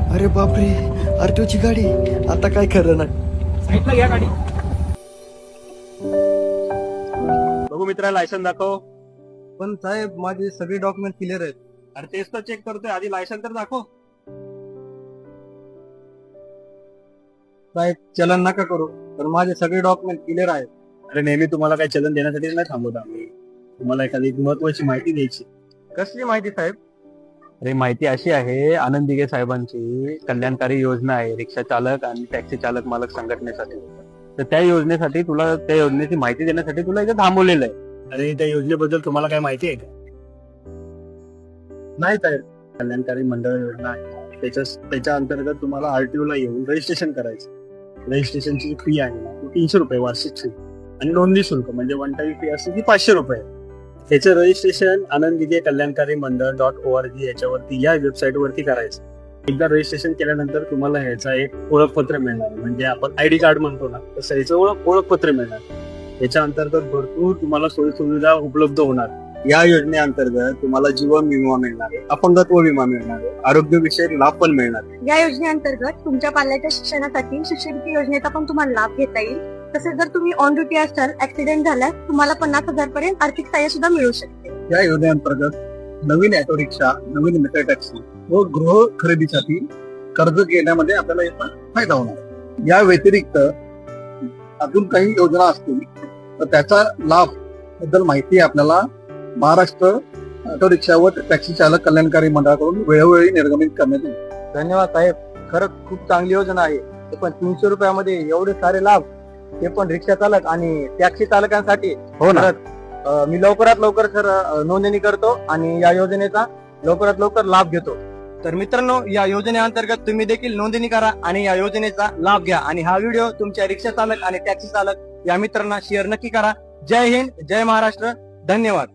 अरे बापरे, आरटीओची गाडी. आता काय खरं नाही. साईडला घ्या गाडी. बघू मित्रा, लायसन दाखव. पण साहेब, माझे सगळे डॉक्युमेंट क्लिअर आहेत. अरे तेच तर चेक करतोय, आधी लायसन तर दाखव. साहेब, चलन नका करू, तर माझे सगळे डॉक्युमेंट क्लिअर आहेत. अरे नेहमी तुम्हाला काही चलन देण्यासाठी नाही थांबवत आम्ही. तुम्हाला एखादी महत्वाची माहिती द्यायची. कसली माहिती साहेब? अरे माहिती अशी आहे, आनंद दिघे साहेबांची कल्याणकारी योजना आहे रिक्षा चालक आणि टॅक्सी चालक मालक संघटनेसाठी. तर त्या योजनेसाठी तुला, त्या योजनेची माहिती देण्यासाठी तुला इथे थांबवलेलं आहे. अरे त्या योजनेबद्दल तुम्हाला काय माहिती आहे का? नाही साहेब. कल्याणकारी मंडळ योजना आहे. त्याच्या अंतर्गत तुम्हाला आरटीओ ला येऊन रजिस्ट्रेशन करायचं. रजिस्ट्रेशनची फी आहे 300 रुपये वार्षिक फी, आणि नोंदणी शुल्क म्हणजे वन टाइम फी असते ती 500 रुपये. त्याचं रजिस्ट्रेशन आनंद दिघे कल्याणकारी मंडळ .org याच्यावरती, या वेबसाईट वरती करायचं. एकदा रजिस्ट्रेशन केल्यानंतर तुम्हाला ह्याचा एक ओळखपत्र मिळणार, म्हणजे आपण आयडी कार्ड म्हणतो ना, तसं याचं ओळखपत्र मिळणार. याच्या अंतर्गत भरपूर तुम्हाला सोयी सुविधा उपलब्ध होणार. या योजनेअंतर्गत तुम्हाला जीवन विमा मिळणार आहे, अपंगत्व विमा मिळणार आहे, आरोग्यविषयक लाभ पण मिळणार आहे. या योजनेअंतर्गत तुमच्या पाल्याच्या शिक्षणासाठी शिष्यवृत्ती योजनेचा पण तुम्हाला लाभ घेता येईल. तसेच जर तुम्ही ऑन ड्युटी असाल, ऍक्सिडेंट झाल्यास तुम्हाला 50,000 पर्यंत आर्थिक सहाय्य सुद्धा मिळू शकते. या योजनेअंतर्गत नवीन ऑटो रिक्षा, नवीन मीटर टॅक्सी व गृह खरेदीसाठी कर्ज घेण्यामध्ये आपल्याला याचा फायदा होणार. या व्यतिरिक्त अजून काही योजना असतील तर त्याचा लाभ बद्दल माहिती आपल्याला महाराष्ट्र ऑटो रिक्षा व टॅक्सी चालक कल्याणकारी मंडळाकडून वेळोवेळी निर्गमित करण्यात येईल. धन्यवाद साहेब, खरंच खूप चांगली योजना आहे. ते पण 300 रुपयामध्ये एवढे सारे लाभ, ते पण रिक्षा चालक आणि टॅक्सी चालकांसाठी. हो ना. मी लवकरात लवकर सर नोंदणी करतो आणि या योजनेचा लवकरात लवकर लाभ घेतो. तर मित्रांनो, या योजनेअंतर्गत तुम्ही देखील नोंदणी करा आणि या योजनेचा लाभ घ्या. आणि हा व्हिडिओ तुमच्या रिक्षा चालक आणि टॅक्सी चालक या मित्रांना शेअर नक्की करा. जय हिंद, जय महाराष्ट्र, धन्यवाद.